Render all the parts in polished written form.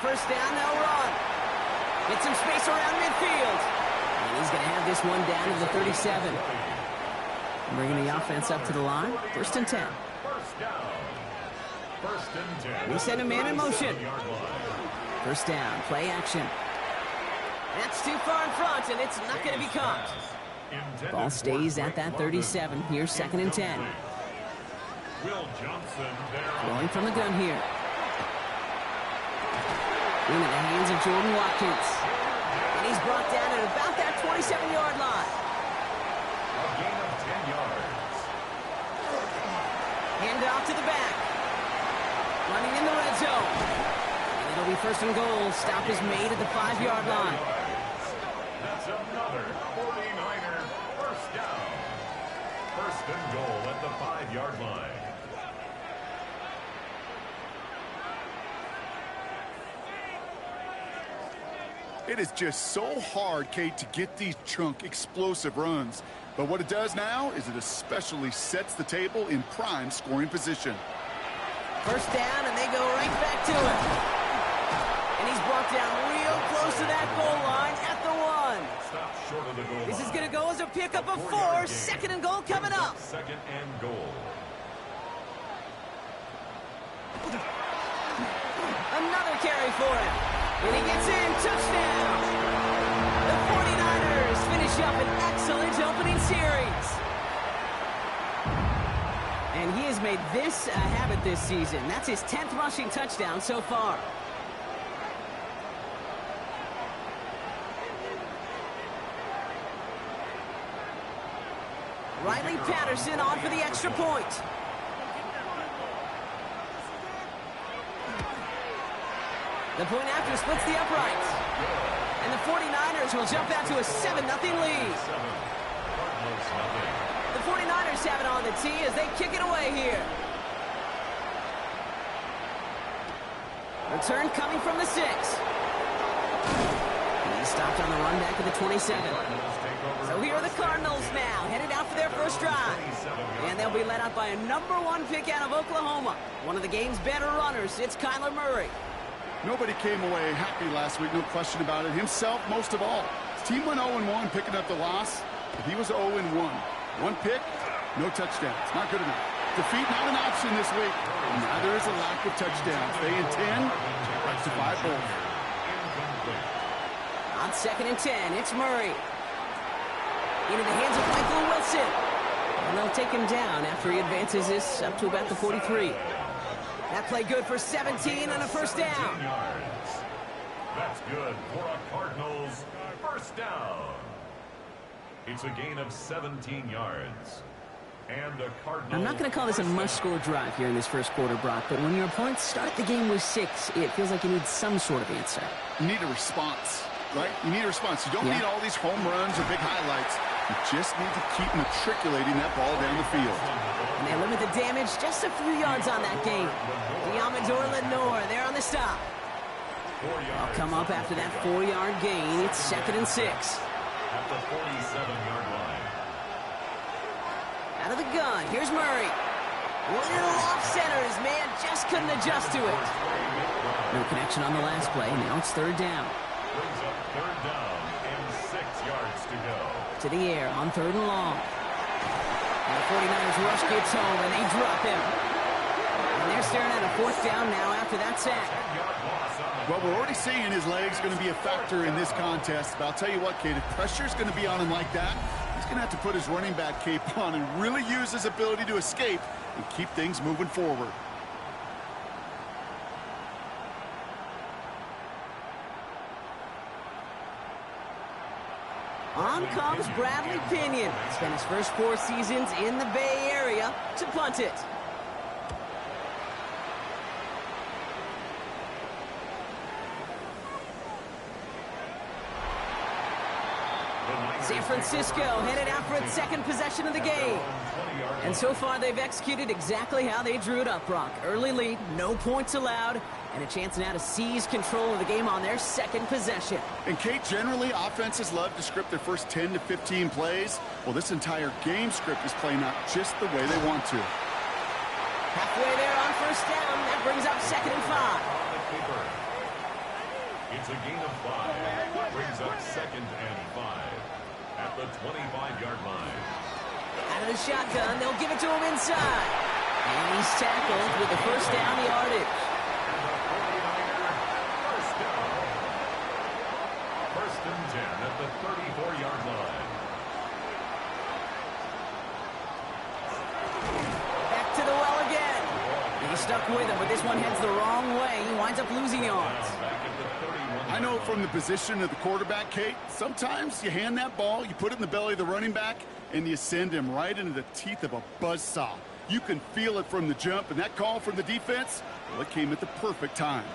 first down, they'll run. Get some space around midfield. And he's going to have this one down to the 37. Bringing the offense up to the line. First and 10. We send a man in motion. First down, play action. That's too far in front, and it's not going to be caught. Ball stays at that 37. Here's second and 10. Throwing from the gun here. Into the hands of Jordan Watkins. And he's brought down at about that 27-yard line. A gain of 10 yards. Hand off to the back. Running in the red zone. And it'll be first and goal. Stop is made at the 5-yard line. That's another 49er first down. First and goal at the 5-yard line. It is just so hard, Kate, to get these chunk, explosive runs. But what it does now is it especially sets the table in prime scoring position. First down, and they go right back to it. And he's brought down real close to that goal line at the 1. Stop short of the goal line. This is going to go as a pickup of 4. Second and goal coming up. Second and goal. Another carry for him. And he gets in. Touchdown. The 49ers finish up an excellent opening series. And he has made this a habit this season. That's his 10th rushing touchdown so far. Riley Patterson on for the extra point. The point after splits the uprights. And the 49ers will jump out to a 7-0 lead. The 49ers have it on the tee as they kick it away here. Return coming from the 6. He stopped on the run back at the 27. So here are the Cardinals now, headed out for their first drive. And they'll be led out by a #1 pick out of Oklahoma. One of the game's better runners, it's Kyler Murray. Nobody came away happy last week, no question about it. Himself, most of all. His team went 0-1, picking up the loss. But he was 0-1. One pick, no touchdowns. Not good enough. Defeat not an option this week. Neither is a lack of touchdowns. They intend to rectify both. On second and 10, it's Murray. Into the hands of Michael Wilson. And they'll take him down after he advances this up to about the 43. That play good for 17 and a first down. That's good for a Cardinals first down. It's a gain of 17 yards. And a Cardinal. I'm not going to call this a must-score drive here in this first quarter, Brock, but when your opponents start the game with 6, it feels like you need some sort of answer. You need a response, right? You need a response. You don't need all these home runs or big highlights. You just need to keep matriculating that ball down the field. And they limit the damage just a few yards on that game. Diamador Lenore there on the stop. They'll come up after that 4-yard gain. It's second and 6. At the 47-yard line. Out of the gun, here's Murray. Little off center, his man just couldn't adjust to it. No connection on the last play, now it's third down. Brings up third down and 6 yards to go. To the air on third and long. And the 49ers rush gets home, and they drop him. And they're staring at a fourth down now after that sack. Well, we're already seeing his legs going to be a factor in this contest. But I'll tell you what, Kate, if pressure's going to be on him like that, he's going to have to put his running back cape on and really use his ability to escape and keep things moving forward. On comes Bradley Pinion. Spent his first 4 seasons in the Bay Area to punt it. San Francisco headed out for its second possession of the game. And so far, they've executed exactly how they drew it up, Brock. Early lead, no points allowed, and a chance now to seize control of the game on their second possession. And, Kate, generally, offenses love to script their first 10 to 15 plays. Well, this entire game script is playing out just the way they want to. Halfway there on first down. That brings up second and 5. It's a gain of 5. Brings up 2nd and 5 at the 25-yard line. Out of the shotgun, they'll give it to him inside. And he's tackled with the first down yardage. First down. 1st and 10 at the 34-yard line. Back to the well again. He's stuck with him, but this one heads the wrong way. He winds up losing yards. I know from the position of the quarterback, Kate, sometimes you hand that ball, you put it in the belly of the running back, and you send him right into the teeth of a buzzsaw. You can feel it from the jump, and that call from the defense, well, it came at the perfect time.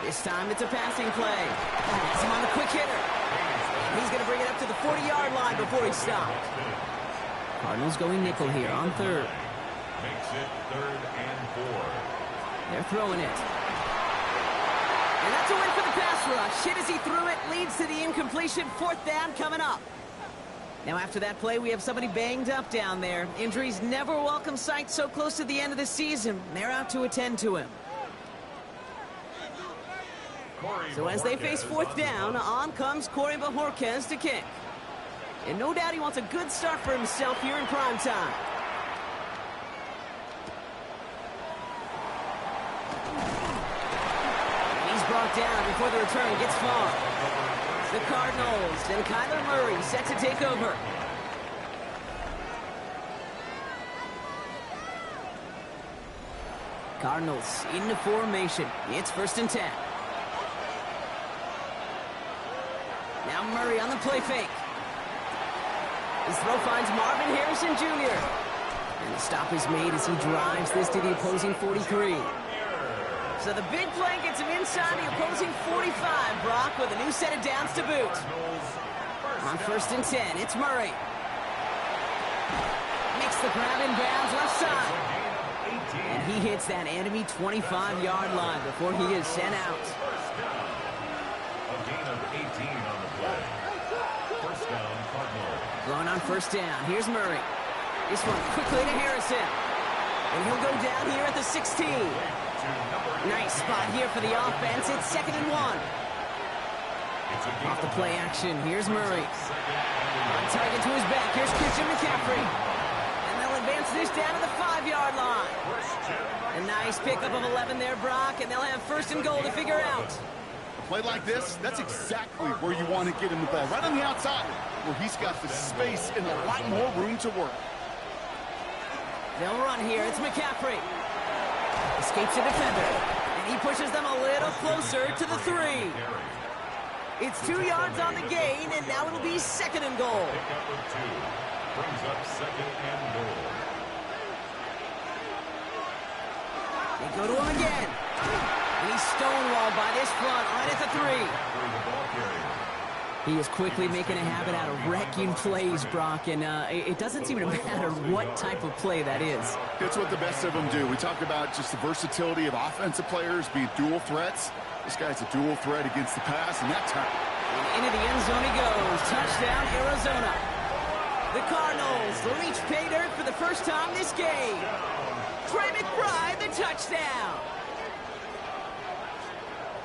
This time it's a passing play. That's him on the quick hitter. He's going to bring it up to the 40-yard line before he stopped. Cardinals going nickel here on 3rd. Makes it 3rd and 4. They're throwing it. And that's a win for the pass rush. Hit as he threw it, leads to the incompletion. 4th down coming up. Now after that play, we have somebody banged up down there. Injuries never a welcome sight so close to the end of the season. They're out to attend to him. So as they face 4th down, on comes Corey Bajorquez to kick. And no doubt he wants a good start for himself here in prime time. Brought down before the return gets far. The Cardinals and Kyler Murray set to take over. Cardinals into formation. It's 1st and 10. Now Murray on the play fake. His throw finds Marvin Harrison Jr. And the stop is made as he drives this to the opposing 43. So the big play gets him inside the opposing 45, Brock, with a new set of downs to boot. On 1st and 10, it's Murray. Makes the grab in bounds left side. And he hits that enemy 25-yard line before he is sent out. A gain of 18 on the play. 1st down, Cardinals. Going on 1st down, here's Murray. This one quickly to Harrison. And he'll go down here at the 16. Nice spot here for the offense. It's 2nd and 1. Off the play action. Here's Murray. On target to his back. Here's Christian McCaffrey. And they'll advance this down to the 5-yard line. A nice pickup of 11 there, Brock. And they'll have 1st and goal to figure out. A play like this, that's exactly where you want to get him the ball. Right on the outside, where he's got the space and a lot more room to work. They'll run here. It's McCaffrey. Escapes a defender. And he pushes them a little closer to the 3. It's 2 yards on the gain, and now it'll be 2nd and goal. Pickup of 2. Brings up 2nd and goal. They go to him again. And he's stonewalled by this front right at the 3. He is quickly making a habit out of wrecking plays, Brock, and it doesn't seem to matter what type of play that is. It's what the best of them do. We talk about just the versatility of offensive players being dual threats. This guy's a dual threat against the pass, and that time. And into the end zone he goes. Touchdown, Arizona. The Cardinals reach pay dirt for the first time this game. Trey McBride, the touchdown.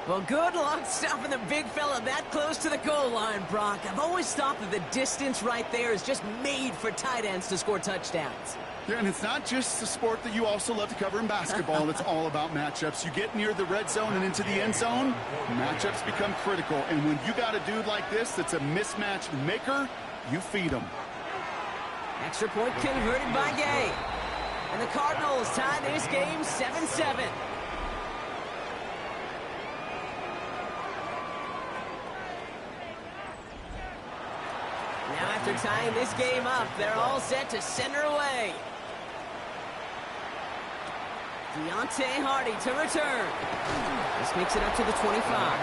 Well, good luck stopping the big fella that close to the goal line, Brock. I've always thought that the distance right there is just made for tight ends to score touchdowns. Yeah, and it's not just a sport that you also love to cover in basketball. It's all about matchups. You get near the red zone and into the end zone, matchups become critical. And when you got a dude like this that's a mismatch maker, you feed him. Extra point converted by Gay. And the Cardinals tie this game 7-7. Now after tying this game up, they're all set to send her away. Deontay Hardy to return. This makes it up to the 25.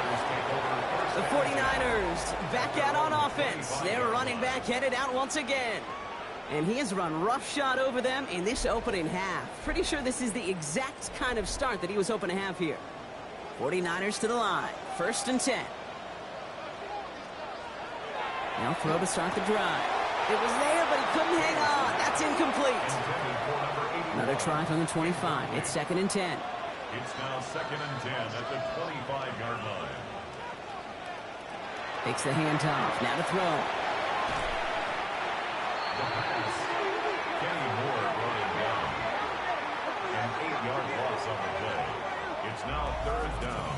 The 49ers back out on offense. Their running back headed out once again. And he has run roughshod over them in this opening half. Pretty sure this is the exact kind of start that he was hoping to have here. 49ers to the line. 1st and 10. Now throw to start the drive. It was there, but he couldn't hang on. That's incomplete. Another try from the 25. It's 2nd and 10. It's now 2nd and 10 at the 25-yard line. Takes the handoff. Now to throw. The pass. Kenny Moore brought him down. An 8-yard loss on the play. It's now 3rd down.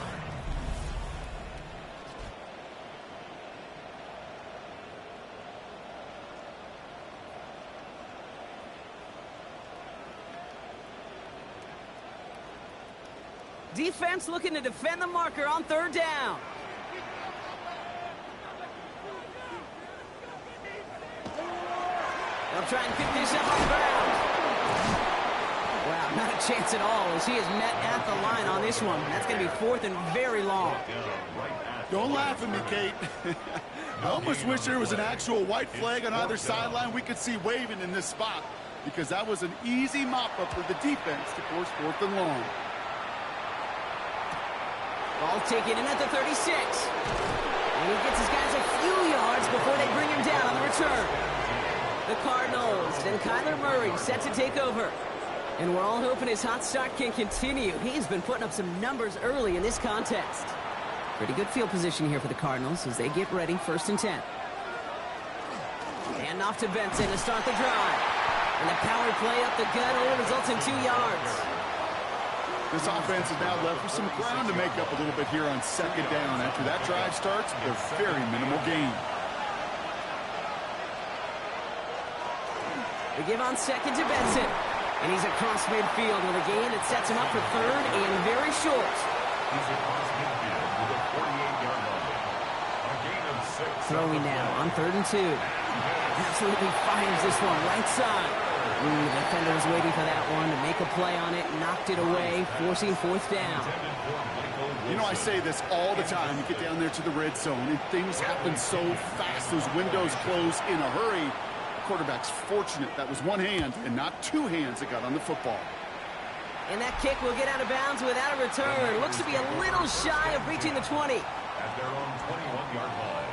Defense looking to defend the marker on 3rd down. They'll try and pick this up on ground. Wow, not a chance at all as he is met at the line on this one. That's going to be 4th and very long. Don't laugh at me, Kate. I almost wish there was an actual white flag on either sideline we could see waving in this spot, because that was an easy mop-up for the defense to force 4th and long. Ball taken in at the 36. And he gets his guys a few yards before they bring him down on the return. The Cardinals and Kyler Murray set to take over. And we're all hoping his hot start can continue. He's been putting up some numbers early in this contest. Pretty good field position here for the Cardinals as they get ready, 1st and 10. And off to Benson to start the drive. And the power play up the gut only results in 2 yards. This offense is now left with some ground to make up a little bit here on 2nd down. After that drive starts, a very minimal gain. They give on 2nd to Benson. And he's across midfield with a gain that sets him up for 3rd and very short. He's across midfield with a 48-yard line. A gain of 6. Throwing now on 3rd and 2. Absolutely fires this one right side. The defender was waiting for that one to make a play on it, knocked it away, forcing 4th down. You know, I say this all the time. You get down there to the red zone, and things happen so fast. Those windows close in a hurry. The quarterback's fortunate that was one hand and not 2 hands that got on the football. And that kick will get out of bounds without a return. Looks to be a little shy of reaching the 20. At their own 21-yard line.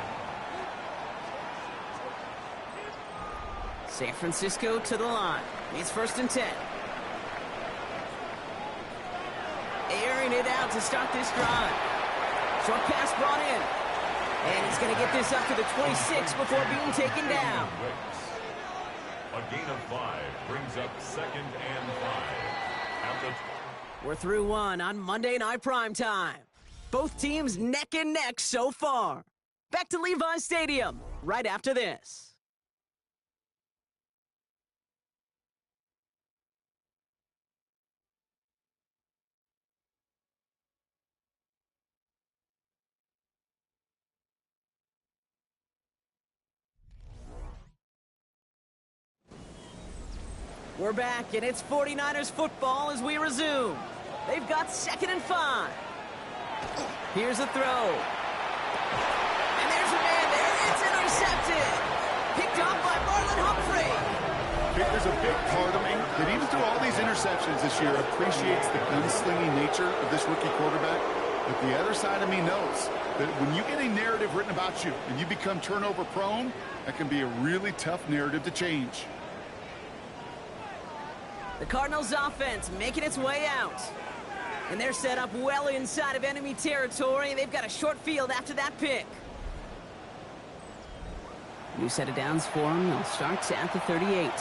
San Francisco to the line. It's 1st and 10. Airing it out to start this drive. Short pass brought in. And he's going to get this up to the 26 before being taken down. A gain of 5 brings up 2nd and 5. We're through one on Monday Night Primetime. Both teams neck and neck so far. Back to Levi's Stadium right after this. We're back, and it's 49ers football as we resume. They've got 2nd and 5. Here's a throw. And there's a man there. It's intercepted. Picked off by Marlon Humphrey. There's a big part of me that even through all these interceptions this year appreciates the gunslinging nature of this rookie quarterback. But the other side of me knows that when you get a narrative written about you and you become turnover prone, that can be a really tough narrative to change. The Cardinals offense making its way out. And they're set up well inside of enemy territory. They've got a short field after that pick. New set of downs for them. They'll start at the 38.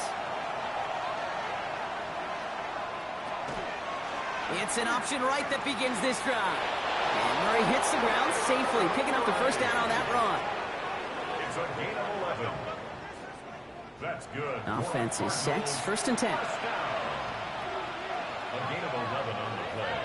It's an option right that begins this drive. And Murray hits the ground safely, picking up the 1st down on that run. It's a gain of 11. That's good. Offense is set. 1st and 10. A gain of 11 on the play.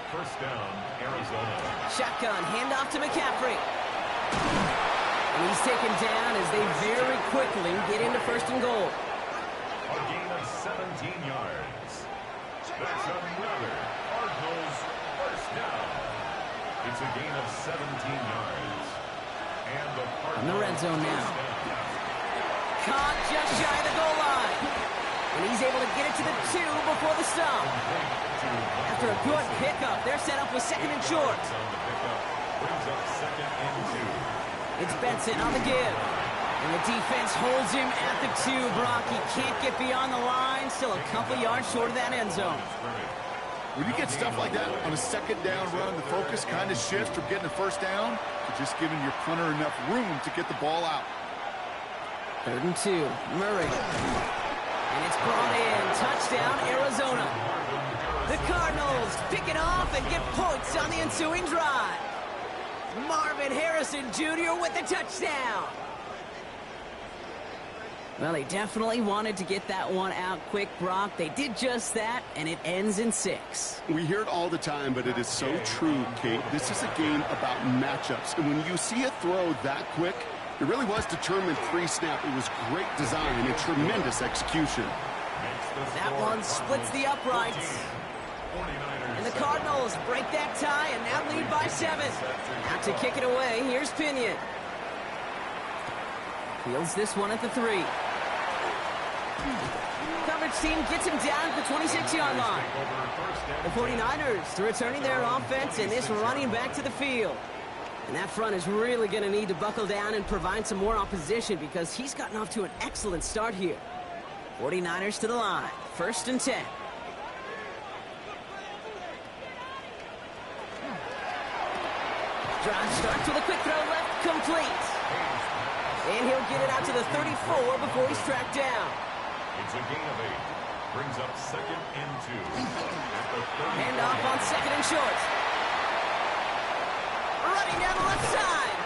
1st down, Arizona. Shotgun, handoff to McCaffrey. And he's taken down as they very quickly get into 1st and goal. A gain of 17 yards. That's another Cardinals 1st down. It's a gain of 17 yards. And the Cardinals in the red zone now. Caught just shy of the goal line. And he's able to get it to the 2 before the stop. After a good pickup, they're set up with 2nd and short. Brings up 2nd and 2. It's Benson on the give. And the defense holds him at the 2, Brock. He can't get beyond the line. Still a couple yards short of that end zone. When you get stuff like that on a second down run, the focus kind of shifts from getting a first down to just giving your punter enough room to get the ball out. 3rd and 2. Murray. And it's brought in. Touchdown, Arizona. The Cardinals pick it off and get points on the ensuing drive. Marvin Harrison Jr. with the touchdown. Well, they definitely wanted to get that one out quick, Brock. They did just that, and it ends in 6. We hear it all the time, but it is so true, Kate. This is a game about matchups. And when you see a throw that quick, it really was determined pre-snap. It was great design and tremendous execution. That one splits the uprights. And the Cardinals break that tie and now lead by 7. Out to kick it away, here's Pinion. Fields this one at the 3. Coverage team gets him down at the 26-yard line. The 49ers returning their offense and this running back to the field. And that front is really going to need to buckle down and provide some more opposition because he's gotten off to an excellent start here. 49ers to the line. 1st and 10. Drive starts with a quick throw left, complete. And he'll get it out to the 34 before he's tracked down. It's a gain of 8. Brings up 2nd and 2. Hand off on 2nd and short. Running down the left side.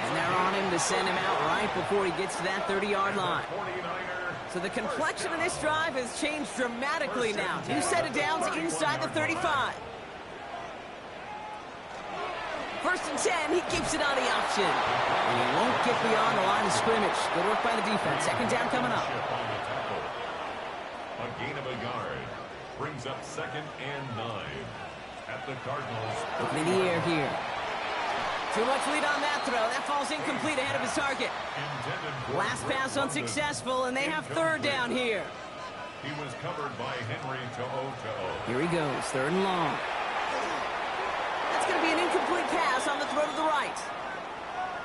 And they're on him to send him out right before he gets to that 30-yard line. So the complexion of this drive has changed dramatically now. 2 set of downs inside the 35. 1st and 10, he keeps it on the option. And he won't get beyond the line of scrimmage. Good work by the defense. 2nd down coming up. A gain of a yard. Brings up 2nd and 9. At the Cardinals. Looking in the air here. Too much lead on that throw. That falls incomplete ahead of his target. Last pass unsuccessful, and they have 3rd down here. He was covered by Henry To'o. Here he goes, 3rd and long. That's going to be an incomplete pass on the throw to the right.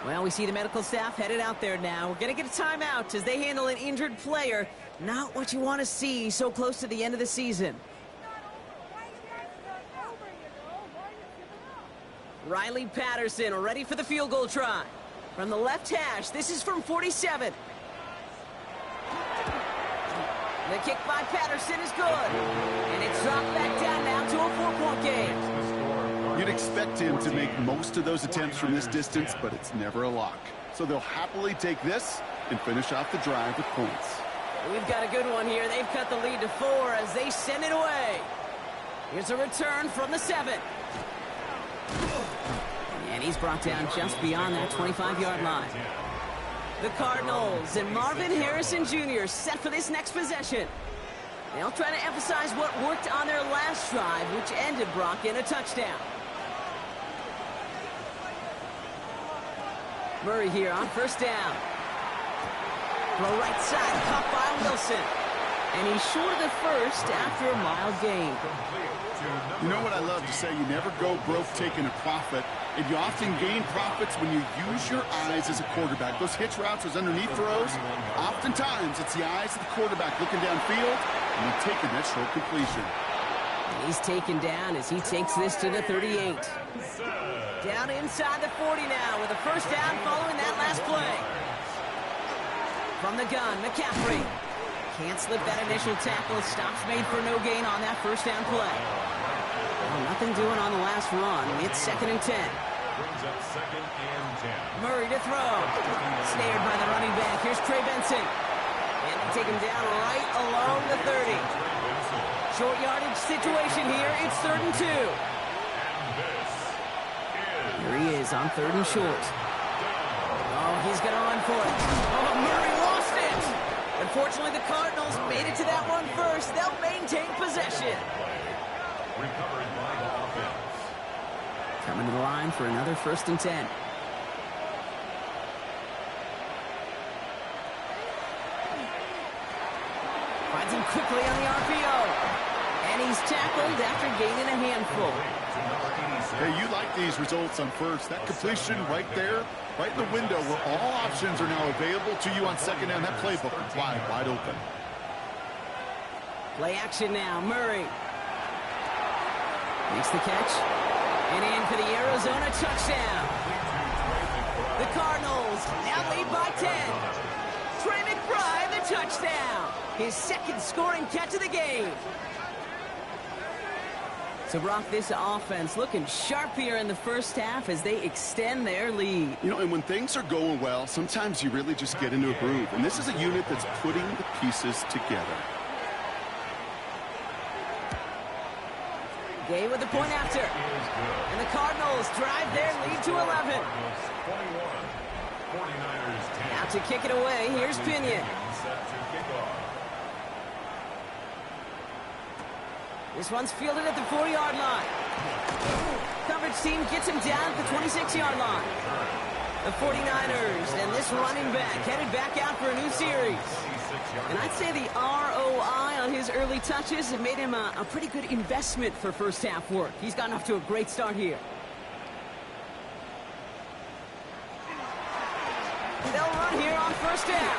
Well, we see the medical staff headed out there now. We're going to get a timeout as they handle an injured player. Not what you want to see so close to the end of the season. Riley Patterson ready for the field goal try. From the left hash, this is from 47. The kick by Patterson is good. And it's dropped back down now to a 4-point game. You'd expect him to make most of those attempts from this distance, but it's never a lock. So they'll happily take this and finish off the drive with points. We've got a good one here. They've cut the lead to 4 as they send it away. Here's a return from the 7. And he's brought down just beyond that 25-yard line. The Cardinals and Marvin Harrison Jr. set for this next possession. They'll try to emphasize what worked on their last drive, which ended Brock in a touchdown. Murray here on 1st down. Throw right side, caught by Wilson. And he's short of the 1st after a mild gain. You know what I love to say? You never go broke taking a profit. And you often gain profits when you use your eyes as a quarterback. Those hitch routes, those underneath throws, oftentimes it's the eyes of the quarterback looking downfield and then taking that short completion. And he's taken down as he takes this to the 38. Down inside the 40 now with a 1st down following that last play. From the gun, McCaffrey. Can't slip that initial tackle. Stops made for no gain on that 1st down play. Well, nothing doing on the last run. It's 2nd and 10. Brings up 2nd and 10. Murray to throw. Snared by the running back. Here's Trey Benson. And they take him down right along the 30. Short yardage situation here. It's 3rd and 2. Here he is on 3rd and short. Oh, he's going to run for it. Oh, Murray lost it. Unfortunately, the Cardinals made it to that one first. They'll maintain possession. Recovered by the offense. Coming to the line for another 1st and 10. Finds him quickly on the RPO. And he's tackled after gaining a handful. Hey, you like these results on 1st. That completion right there, right in the window where all options are now available to you on 2nd down. That playbook wide open. Play action now. Murray. Makes the catch. And in for the Arizona touchdown. The Cardinals now lead by 10. Trey McBride, the touchdown. His second scoring catch of the game. So, Brock, this offense looking sharp here in the first half as they extend their lead. You know, and when things are going well, sometimes you really just get into a groove. And this is a unit that's putting the pieces together. Gay with the point after. And the Cardinals drive their lead to 11. Now to kick it away, here's Pinion. This one's fielded at the 4-yard line. Coverage team gets him down at the 26-yard line. The 49ers and this running back headed back out for a new series. And I'd say the ROI on his early touches have made him a pretty good investment for first half work. He's gotten off to a great start here. They'll run here on first down.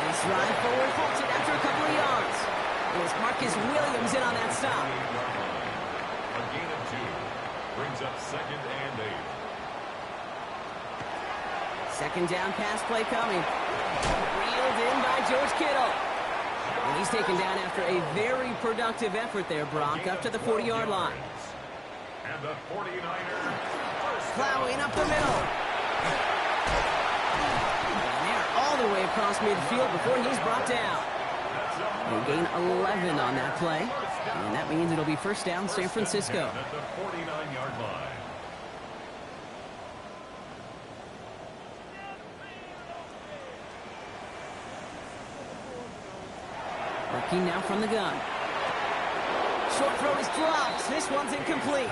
This drive forward halted after a couple of yards. It was Marcus Williams in on that stop. A gain of 2 brings up 2nd and 8. Second down pass play coming. Reeled in by George Kittle. And he's taken down after a very productive effort there, Brock, up to the 40-yard line. And the 49ers plowing up the middle. And they're all the way across midfield before he's brought down. They gain 11 on that play. And that means it'll be first down San Francisco. at the 49-yard line. Working now from the gun. Short throw is dropped. This one's incomplete.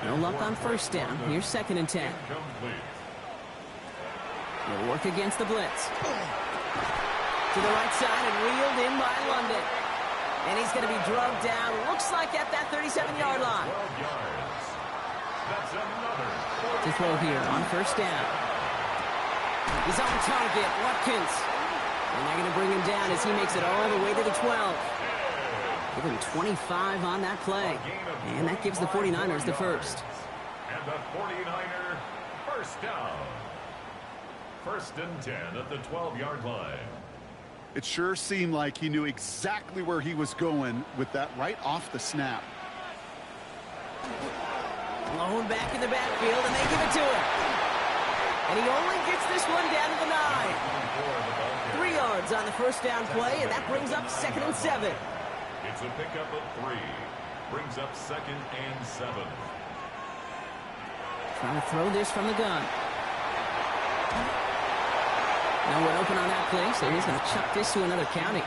No luck on first down. Here's 2nd and 10. He'll work against the blitz. To the right side and reeled in by London. And he's going to be drugged down. Looks like at that 37-yard line. To throw here on first down. He's on target. Watkins. And they're going to bring him down as he makes it all the way to the 12. Give him 25 on that play. And that gives the 49ers the first. And the 49er first down. 1st and 10 at the 12-yard line. It sure seemed like he knew exactly where he was going with that right off the snap. Blown back in the backfield, and they give it to him. And he only gets this one down to the 9. 3 yards on the first down play, and that brings up 2nd and 7. It's a pickup of 3. Brings up 2nd and 7. Trying to throw this from the gun. No one open on that play, so he's going to chuck this to another county.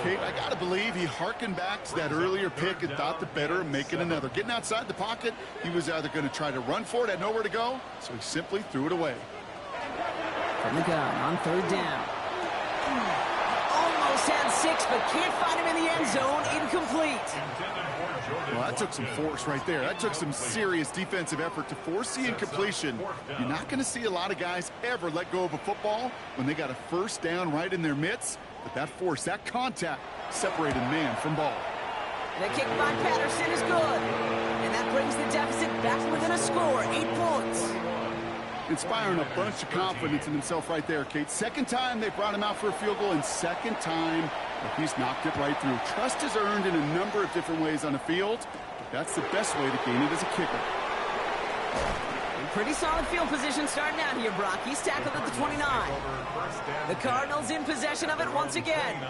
Kate, I got to believe he harkened back to that earlier pick and thought the better of making another. Getting outside the pocket, he was either going to try to run for it, had nowhere to go, so he simply threw it away. From the gun on 3rd down. Almost had 6, but can't find him in the end zone. Incomplete. Well, that took some force right there. That took some serious defensive effort to force the incompletion. You're not going to see a lot of guys ever let go of a football when they got a first down right in their midst. But that force, that contact, separated man from ball. The kick by Patterson is good. And that brings the deficit back within a score, 8 points. Inspiring a bunch of confidence in himself right there, Kate. 2nd time they brought him out for a field goal, and 2nd time he's knocked it right through. Trust is earned in a number of different ways on the field, but that's the best way to gain it as a kicker. In pretty solid field position starting out here, Brock. He's tackled at the 29. The Cardinals in possession of it once again.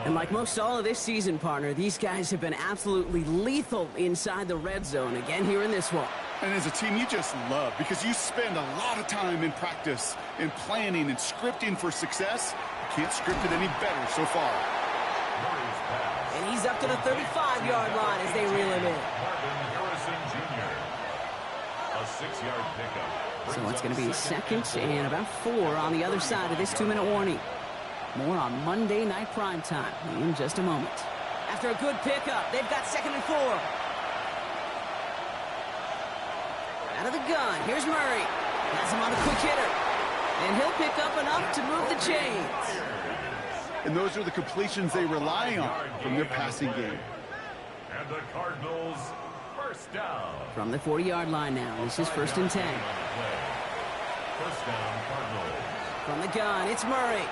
And like most all of this season, partner, these guys have been absolutely lethal inside the red zone again here in this one. And as a team, you just love because you spend a lot of time in practice, in planning and scripting for success. You can't script it any better so far. And he's up to the 35-yard line as they reel him in. A 6-yard pickup. So it's going to be 2nd and about 4 on the other side of this 2-minute warning. More on Monday Night Primetime in just a moment. After a good pickup, they've got 2nd and 4. Out of the gun, here's Murray. Has him on a quick hitter. And he'll pick up enough to move the chains. And those are the completions they rely on from their passing game. And the Cardinals, first down. From the 40-yard line now. This is 1st and 10. First down, Cardinals. From the gun, it's Murray.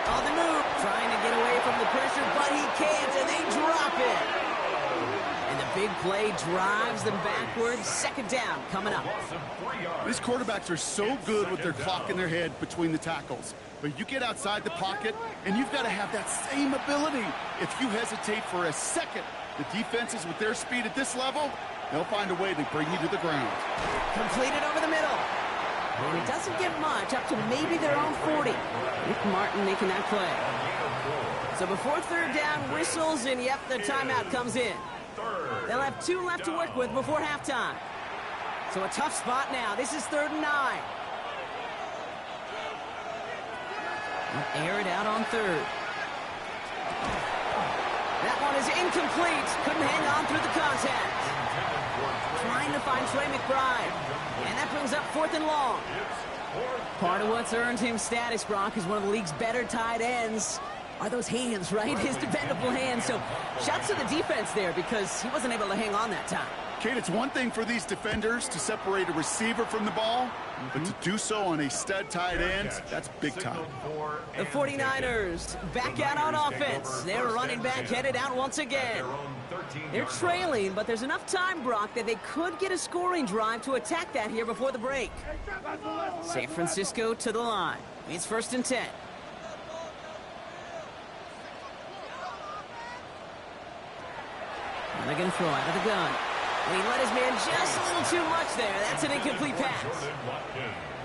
On the move, trying to get away from the pressure, but he can't, and they drop it. And the big play drives them backwards. 2nd down coming up. These quarterbacks are so good with their clock in their head between the tackles. But you get outside the pocket, and you've got to have that same ability. If you hesitate for a second, the defenses with their speed at this level, they'll find a way to bring you to the ground. Completed over the middle. And it doesn't get much, up to maybe their own 40. Nick Martin making that play. So before 3rd down whistles, and yep, the timeout comes in. They'll have 2 left to work with before halftime. So a tough spot now. This is 3rd and 9. They'll air it out on 3rd. That one is incomplete. Couldn't hang on through the contact. Trying to find Trey McBride. And that brings up 4th and long. Part of what's earned him status, Brock, is one of the league's better tight ends. Are those hands, right? His dependable hands. So shouts to the defense there because he wasn't able to hang on that time. Kate, it's one thing for these defenders to separate a receiver from the ball, but to do so on a stud tight end, that's big time. The 49ers back out on offense. Their running back headed out once again. They're trailing, but there's enough time, Brock, that they could get a scoring drive to attack that here before the break. San Francisco to the line. It's 1st and 10. And they're going to throw out of the gun. And he let his man just a little too much there. That's an incomplete pass.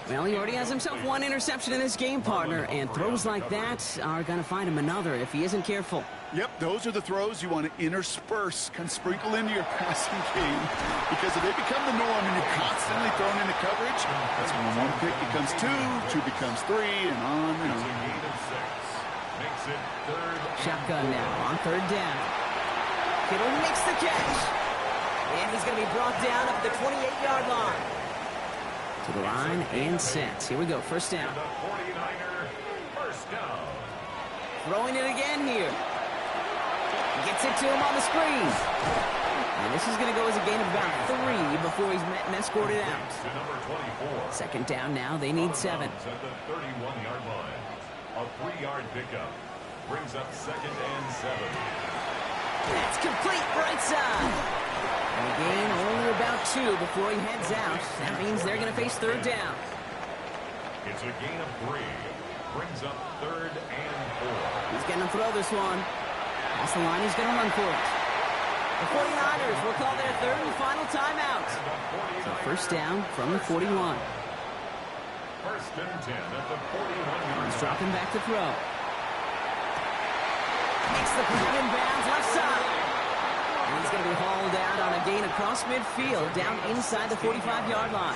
Well, he already has himself 1 interception in this game, partner, and throws like that are going to find him another if he isn't careful. Yep, those are the throws you want to intersperse, kind of sprinkle into your passing game, because if they become the norm and you're constantly thrown into coverage, that's when 1 pick becomes 2, 2 becomes 3, and on and on. Shotgun now on 3rd down. Kittle makes the catch. And he's going to be brought down up at the 28-yard line. To the line and set. Here we go, 1st down. Throwing it again here. Gets it to him on the screen. And this is going to go as a gain of about 3 before he's met and escorted out. 2nd down now. They need 7. At the 31-yard line. A 3-yard pickup brings up 2nd and 7. That's complete right side. And again, only about 2 before he heads out. That means they're going to face 3rd down. It's a gain of 3. Brings up 3rd and 4. He's going to throw this one. That's the line. He's going to run for it. The 49ers will call their 3rd and final timeout. So 1st down from the 41. 1st and 10 at the 41-yard. He's dropping back to throw. Makes the grab in bounds left side. And he's going to be hauled out on a gain across midfield down inside the 45-yard line.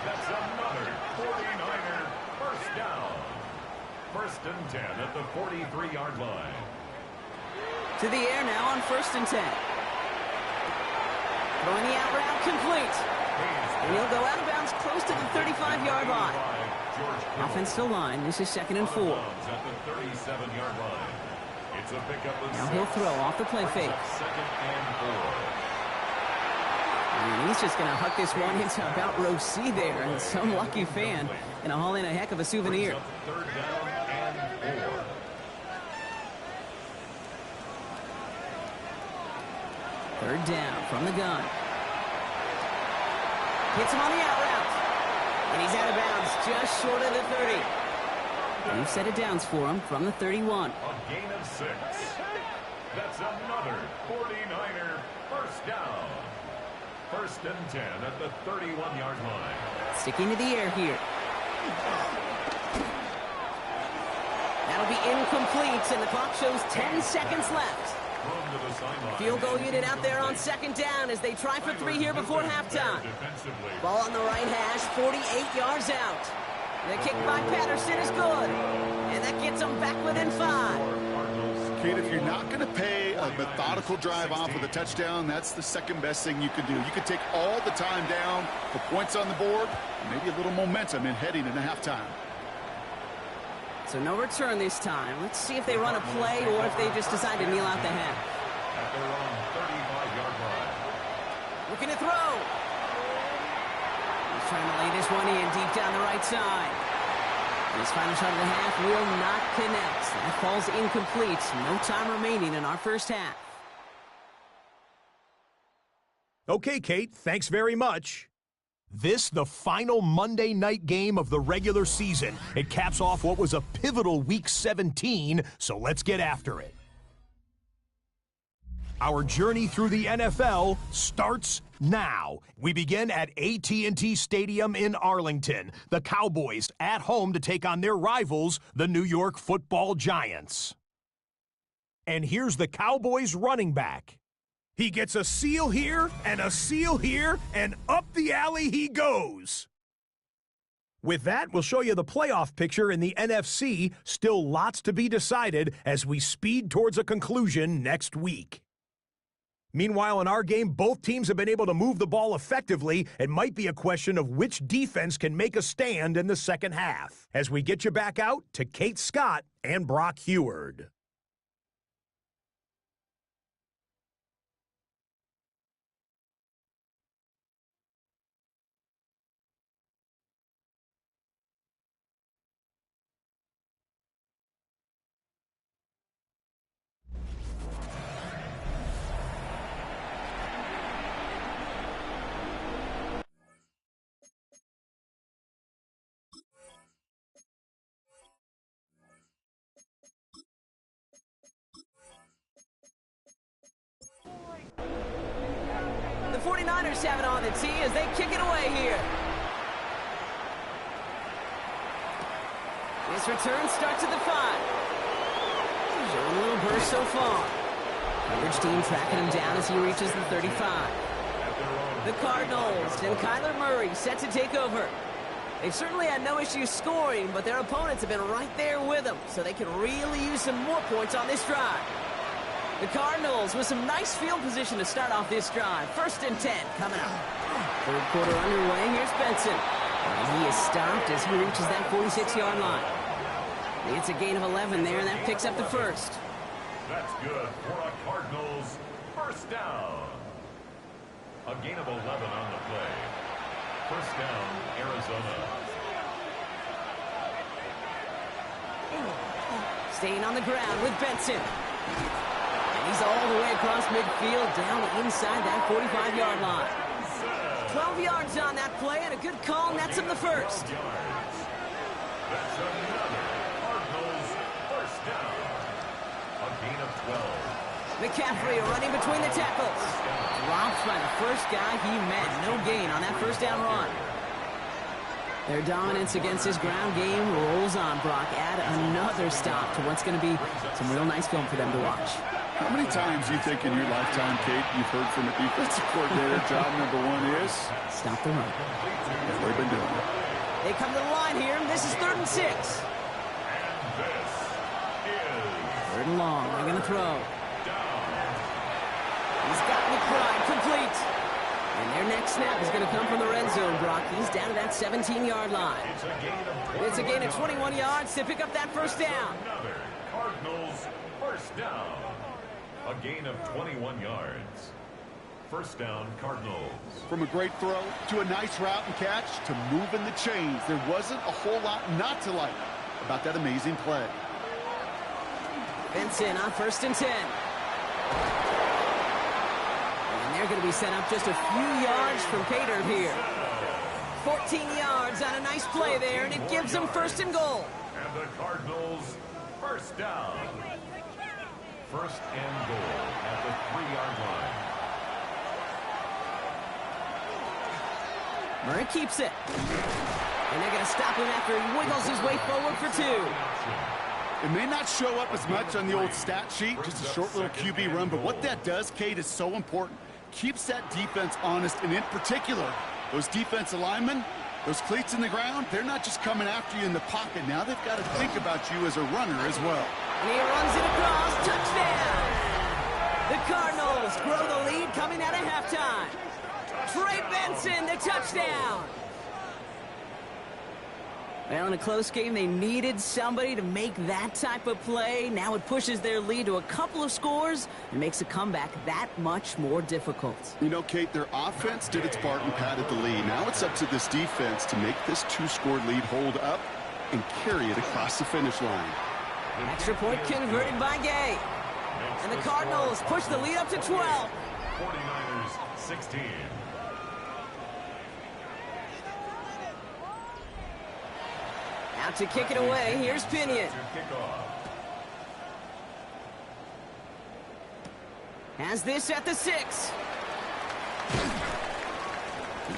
That's another 49er first down. 1st and 10 at the 43-yard line. To the air now on 1st and 10. Throwing the out route complete. And he'll go out of bounds close to the 35-yard line. Offense still line. This is 2nd and 4. At the 37-yard line. It's a pickup of Now he'll throw off the play fake. 2nd and 4. And he's just going to huck this one into about row C there. And some lucky fan going to haul in a heck of a souvenir. 3rd down and 4. Third down from the gun. Hits him on the out route. And he's out of bounds just short of the 30. And you've set it downs for him from the 31. A gain of 6. That's another 49er first down. 1st and 10 at the 31-yard line. Sticking to the air here. That'll be incomplete, and the clock shows 10 seconds left. Field goal unit out there on 2nd down as they try for 3 here before halftime. Ball on the right hash, 48 yards out. The kick by Patterson is good, and that gets them back within 5. Kid, if you're not going to pay a methodical drive off with a touchdown, that's the second best thing you can do. You can take all the time down, put points on the board, and maybe a little momentum in heading into halftime. So no return this time. Let's see if they run a play or if they just decide to kneel out the half. at their own 35-yard line. Looking to throw. He's trying to lay this one in deep down the right side. And his final shot of the half will not connect. That falls incomplete. No time remaining in our first half. Okay, Kate, thanks very much. This, the final Monday night game of the regular season. It caps off what was a pivotal Week 17, so let's get after it. Our journey through the NFL starts now. We begin at AT&T Stadium in Arlington. The Cowboys at home to take on their rivals, the New York Football Giants. And here's the Cowboys running back. He gets a seal here, and up the alley he goes. With that, we'll show you the playoff picture in the NFC. Still lots to be decided as we speed towards a conclusion next week. Meanwhile, in our game, both teams have been able to move the ball effectively. It might be a question of which defense can make a stand in the second half. As we get you back out to Kate Scott and Brock Heward. The 49ers have it on the tee as they kick it away here. This return starts at the 5. Showing a little burst so far. Coverage team tracking him down as he reaches the 35. The Cardinals and Kyler Murray set to take over. They've certainly had no issues scoring, but their opponents have been right there with them, so they can really use some more points on this drive. The Cardinals with some nice field position to start off this drive. 1st and 10 coming up. Third quarter underway. Here's Benson. And he is stopped as he reaches that 46-yard line. It's a gain of 11 there, and that picks up the first. That's good for a Cardinals first down. A gain of 11 on the play. First down, Arizona. Staying on the ground with Benson. And he's all the way across midfield down inside that 45-yard line. 12 yards on that play and a good call nets him the first. That's another Cardinals first down. A gain of 12. McCaffrey running between the tackles. Dropped by the first guy he met. No gain on that first down run. Their dominance against his ground game rolls on. Brock, add another stop to what's going to be some real nice film for them to watch. How many times do you think in your lifetime, Kate, you've heard from a defensive coordinator, job number 1 is? Stop the run. That's what they've been doing. They come to the line here. This is 3rd and 6. And this is 3rd and long. They're going to throw. down. He's got McBride complete. And their next snap is going to come from the red zone, Brock. He's down to that 17-yard line. It's a gain of 21 yards to pick up that first down. Another Cardinals first down. A gain of 21 yards. First down, Cardinals. From a great throw to a nice route and catch to moving the chains, there wasn't a whole lot not to like about that amazing play. Benson on 1st and 10. And they're going to be set up just a few yards from Pater here. 14 yards on a nice play there, and it gives them 1st and goal. And the Cardinals first down. 1st and goal at the 3-yard line. Murray keeps it. And they're going to stop him after he wiggles his way forward for 2. It may not show up as much on the old stat sheet, just a short little QB run, but what that does, Kate, is so important. Keeps that defense honest, and in particular, those defensive linemen, those cleats in the ground, they're not just coming after you in the pocket. Now they've got to think about you as a runner as well. And he runs it across. Touchdown! The Cardinals grow the lead coming out of halftime. Trey Benson, the touchdown. Well, in a close game, they needed somebody to make that type of play. Now it pushes their lead to a couple of scores and makes a comeback that much more difficult. You know, Kate, their offense did its part and padded the lead. Now it's up to this defense to make this two-score lead hold up and carry it across the finish line. Extra point converted by Gay. And the Cardinals push the lead up to 12. 49ers 16. Out to kick it away. Here's Pinion. Has this at the 6.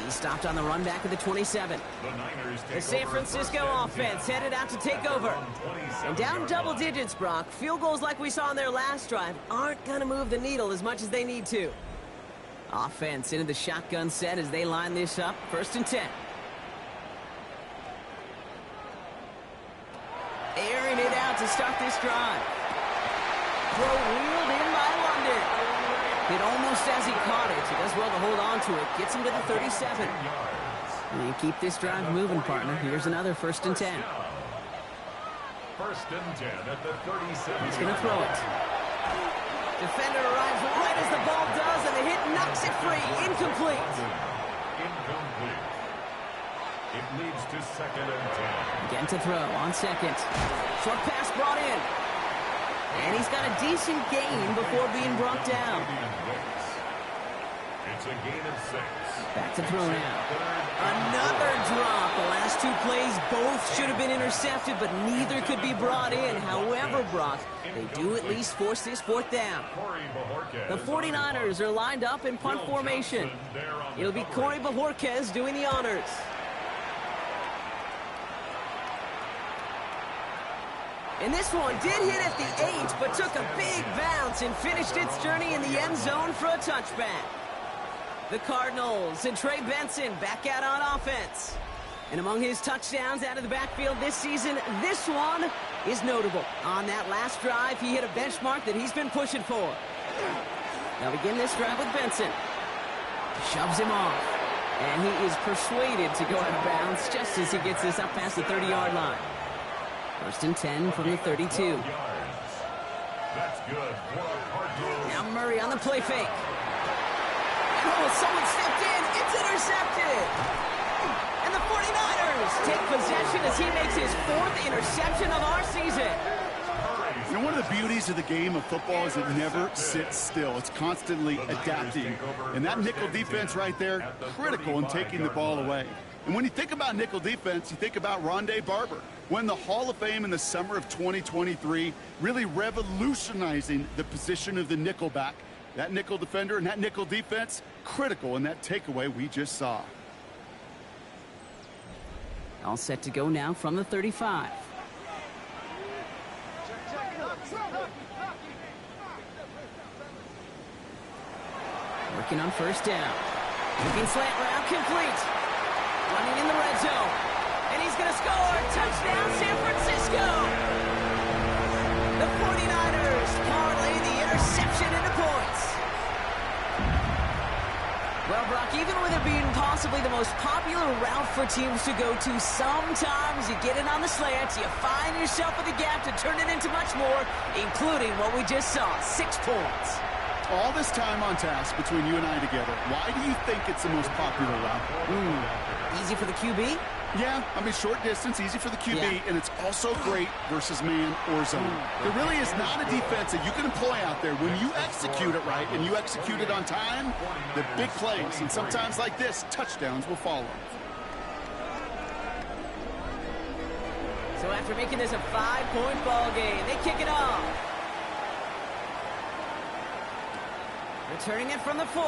He stopped on the run back at the 27. The San Francisco offense headed out to take over. And down double digits, Brock. Field goals like we saw on their last drive aren't going to move the needle as much as they need to. Offense into the shotgun set as they line this up. 1st and 10. Airing it out to start this drive. Throw wheeled in by London. Hit almost as he caught it. He does well to hold on to it. Gets him to the 37. And keep this drive moving, partner. Here's another 1st and 10. 1st and 10 at the 37. He's going to throw it. Defender arrives right as the ball does, and the hit knocks it free. Incomplete. Incomplete. It leads to 2nd and 10. Again to throw on 2nd. Short pass brought in. And he's got a decent gain before being brought down. It's a gain of 6. Back to throw now. Another drop. The last 2 plays both should have been intercepted, but neither could be brought in. However, Brock, they do at least force this 4th down. The 49ers are lined up in punt formation. It'll be Corey Bajorquez doing the honors. And this one did hit at the 8, but took a big bounce and finished its journey in the end zone for a touchback. The Cardinals and Trey Benson back out on offense. And among his touchdowns out of the backfield this season, this one is notable. On that last drive, he hit a benchmark that he's been pushing for. Now begin this drive with Benson. Shoves him off. And he is persuaded to go out of bounds just as he gets this up past the 30-yard line. 1st and 10 from the 32. That's good. Now Murray on the play fake. Oh, someone stepped in. It's intercepted. And the 49ers take possession as he makes his 4th interception of our season. You know, one of the beauties of the game of football is it never sits still. It's constantly adapting. And that nickel defense right there, critical in taking the ball away. And when you think about nickel defense, you think about Rondé Barber. Won the Hall of Fame in the summer of 2023, really revolutionizing the position of the nickelback. That nickel defender and that nickel defense, critical in that takeaway we just saw. All set to go now from the 35. Working on 1st down. Looking slant route complete. Running in the red zone. And he's going to score. Touchdown, San Francisco. The 49ers parlay the interception into points. Well, Brock, even with it being possibly the most popular route for teams to go to, sometimes you get it on the slants, you find yourself with a gap to turn it into much more, including what we just saw, 6 points. All this time on task between you and I together, why do you think it's the most popular route? Easy for the QB? Yeah, I mean, short distance, easy for the QB, and it's also great versus man or zone. There really is not a defense that you can employ out there. When you execute it right and you execute it on time, the big plays, and sometimes like this, touchdowns will follow. So after making this a 5-point ball game, they kick it off. Returning it from the 4.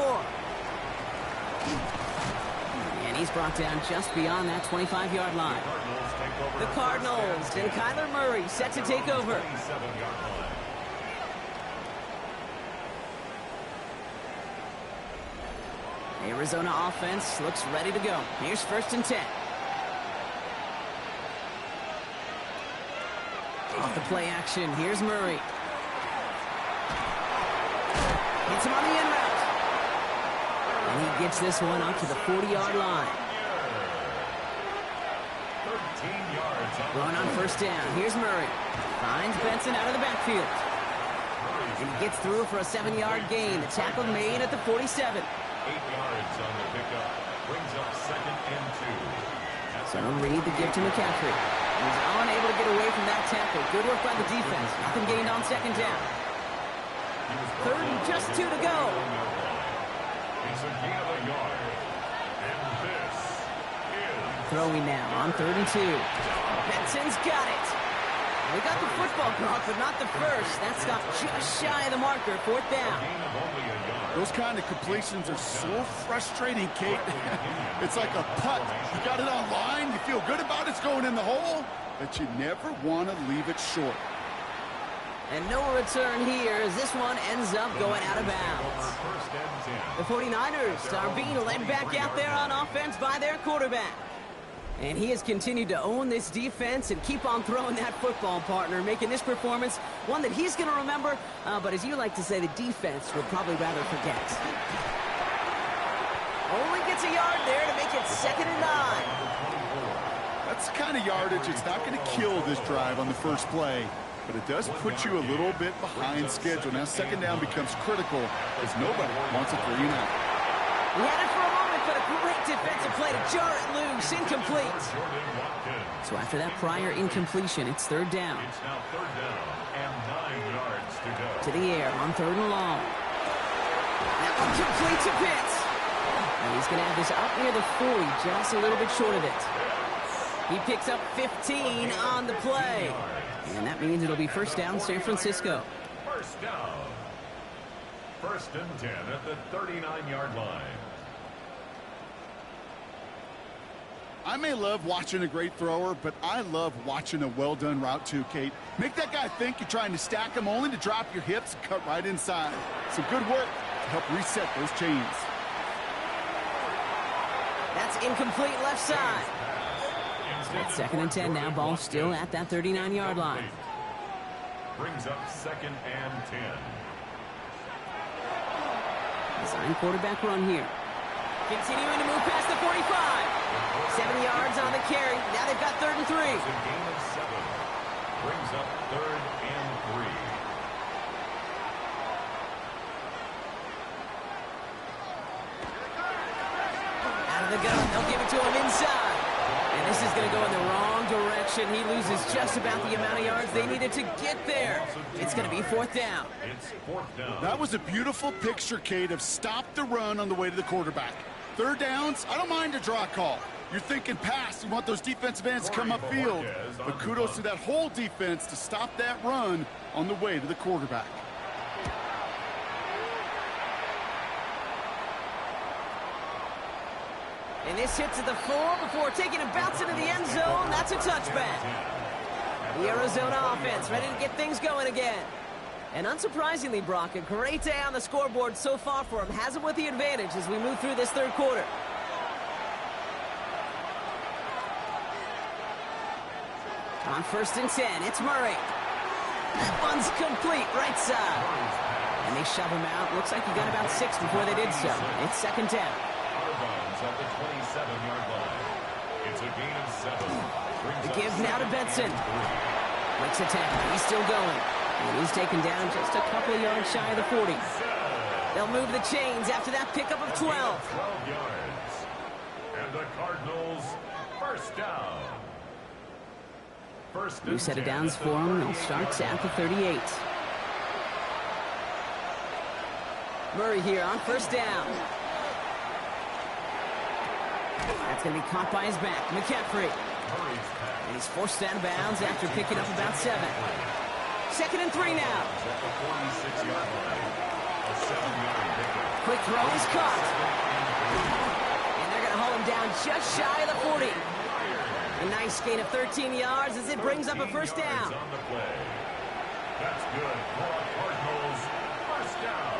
And he's brought down just beyond that 25-yard line. The Cardinals and Kyler Murray set to take over. Arizona offense looks ready to go. Here's 1st and 10. Off the play action, here's Murray. Hits him on the end route. And he gets this one up to the 40-yard line. yards. Going on first down. Here's Murray. Finds Benson out of the backfield. And he gets through for a 7-yard gain. The tackle made at the 47. 8 yards on the pickup. Brings up 2nd and 2. So Reed the give to McCaffrey. He's unable to get away from that tackle. Good work by the defense. Nothing gained on 2nd down. 3rd and just 2 to go. It's a gain of a yard. And this is... Throwing now on 3rd and 2. Benson's got it. They got the football, Brock, but not the first. That stopped just shy of the marker. 4th down. Those kind of completions are so frustrating, Kate. It's like a putt. You got it on line, you feel good about it's going in the hole, but you never want to leave it short. And no return here as this one ends up going out of bounds. The 49ers are being led back out there on offense by their quarterback. And he has continued to own this defense and keep on throwing that football, partner, making this performance one that he's going to remember, but as you like to say, the defense would probably rather forget. Only gets a yard there to make it 2nd and 9. That's the kind of yardage it's not going to kill this drive on the first play, but it does put you a little bit behind schedule. Now 2nd down becomes critical as nobody wants a 3-and-out. He had it for a moment, but a great defensive play to jar it loose. Incomplete. So after that prior incompletion, it's 3rd down. It's now 3rd down and 9 yards to go. To the air on 3rd and long. That one complete to Pitts. And he's going to have this up near the 40, just a little bit short of it. He picks up 15 on the play. And that means it'll be 1st down, San Francisco. 1st down. 1st and 10 at the 39-yard line. I may love watching a great thrower, but I love watching a well-done route too, Kate. Make that guy think you're trying to stack him only to drop your hips and cut right inside. Some good work to help reset those chains. That's incomplete left side. It's 2nd and 10 now. Ball still at that 39-yard line. Brings up 2nd and 10. Design quarterback run here. Continuing to move past the 45. 7 yards on the carry. Now they've got 3rd and 3. It's a gain of 7. Brings up 3rd and 3. Out of the gun. They'll give it to him inside. And this is going to go in the wrong direction. He loses just about the amount of yards they needed to get there. It's going to be 4th down. It's 4th down. That was a beautiful picture, Kate, of stop the run on the way to the quarterback. 3rd downs, I don't mind a draw call. You're thinking pass. You want those defensive ends to come upfield. But kudos to that whole defense to stop that run on the way to the quarterback. And this hits at the 4 before taking a bounce into the end zone. That's a touchback. The Arizona offense ready to get things going again. And unsurprisingly, Brock, a great day on the scoreboard so far for him. Has it with the advantage as we move through this 3rd quarter. On 1st and 10, it's Murray. That one's complete, right side. And they shove him out. Looks like he got about 6 before they did so. It's 2nd down. At the 27-yard line. It's a gain of 7. The give now to Benson. Makes a tackle. He's still going. And he's taken down just a couple of yards shy of the 40. They'll move the chains after that pickup of 12. 12 yards. And the Cardinals 1st down. New set of downs for them. They'll start at the 38. Murray here on 1st down. That's going to be caught by his back. McCaffrey. And he's forced out of bounds after picking up about 7. 2nd and 3 now. Quick throw is caught. And they're going to haul him down just shy of the 40. A nice gain of 13 yards as it brings up a 1st down. That's good for Cardinals 1st down.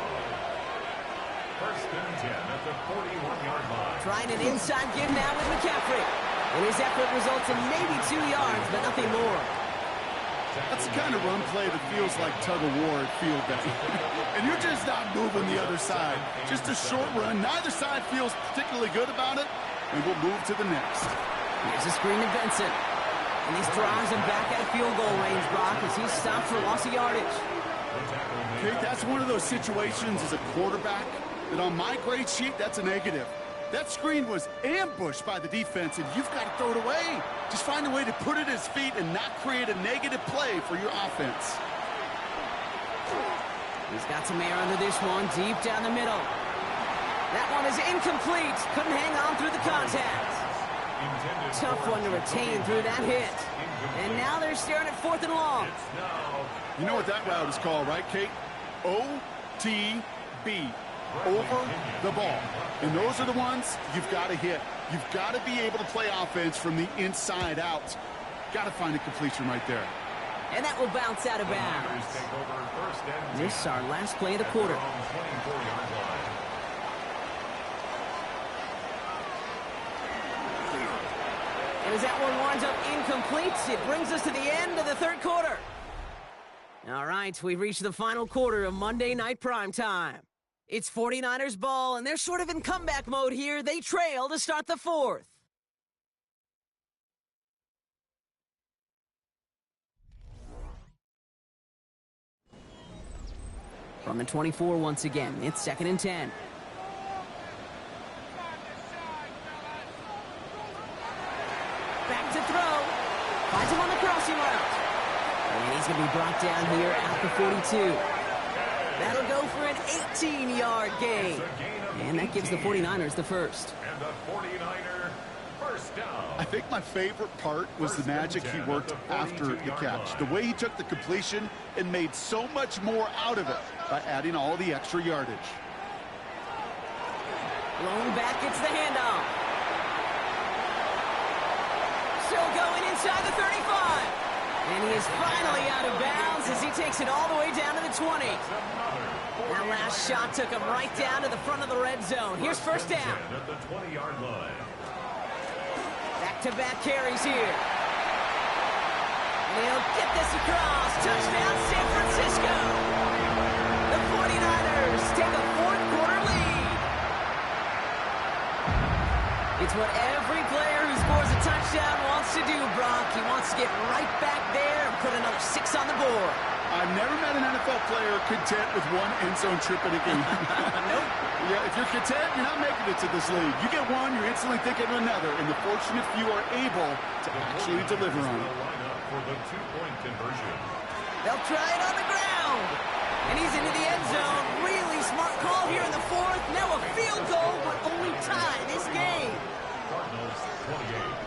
1st and 10 at the 41-yard line. Trying an inside give now with McCaffrey. And his effort results in maybe 2 yards, but nothing more. That's the kind of run play that feels like tug-of-war at field day. And you're just not moving the other side. Just a short run. Neither side feels particularly good about it, and we'll move to the next. Here's a screen to Benson. And this drives him back out of field goal range, Brock, as he's stopped for loss of yardage. Okay, that's one of those situations as a quarterback that on my grade sheet, that's a negative. That screen was ambushed by the defense, and you've got to throw it away. Just find a way to put it at his feet and not create a negative play for your offense. He's got some air under this one, deep down the middle. That one is incomplete. Couldn't hang on through the contact. Tough one to retain through that hit. And now they're staring at 4th and long. You know what that route is called, right, Kate? OTB. Over the ball. And those are the ones you've got to hit. You've got to be able to play offense from the inside out. Got to find a completion right there. And that will bounce out of bounds. This is our last play of the quarter. And as that one winds up incomplete, it brings us to the end of the 3rd quarter. All right, we've reached the final quarter of Monday Night Primetime. It's 49ers ball, and they're sort of in comeback mode here. They trail to start the 4th. From the 24 once again, it's 2nd and 10. Back to throw. Finds him on the crossing route. And he's going to be brought down here at the 42. That'll go for an 18-yard gain. And that gives the 49ers the first. And the 49er first down. I think my favorite part was the magic he worked after the catch. The way he took the completion and made so much more out of it by adding all the extra yardage. Blown back, it's the handoff. Still going inside the 35. And he is finally out of bounds as he takes it all the way down to the 20. That last shot took him right down to the front of the red zone. Here's first down. At the 20-yard line. Back-to-back carries here. And he'll get this across. Touchdown, San Francisco. The 49ers take a 4th quarter lead. It's what every player who scores a touchdown wants to do, Brock. He wants to get right back there and put another 6 on the board. I've never met an NFL player content with one end zone trip in a game. Nope. Yeah, if you're content, you're not making it to this league. You get one, you're instantly thinking of another, and the fortunate few are able to actually deliver on it. For the 2-point conversion. They'll try it on the ground. And he's into the end zone. Really smart call here in the 4th. Now a field goal would only tie this game. Cardinals 28.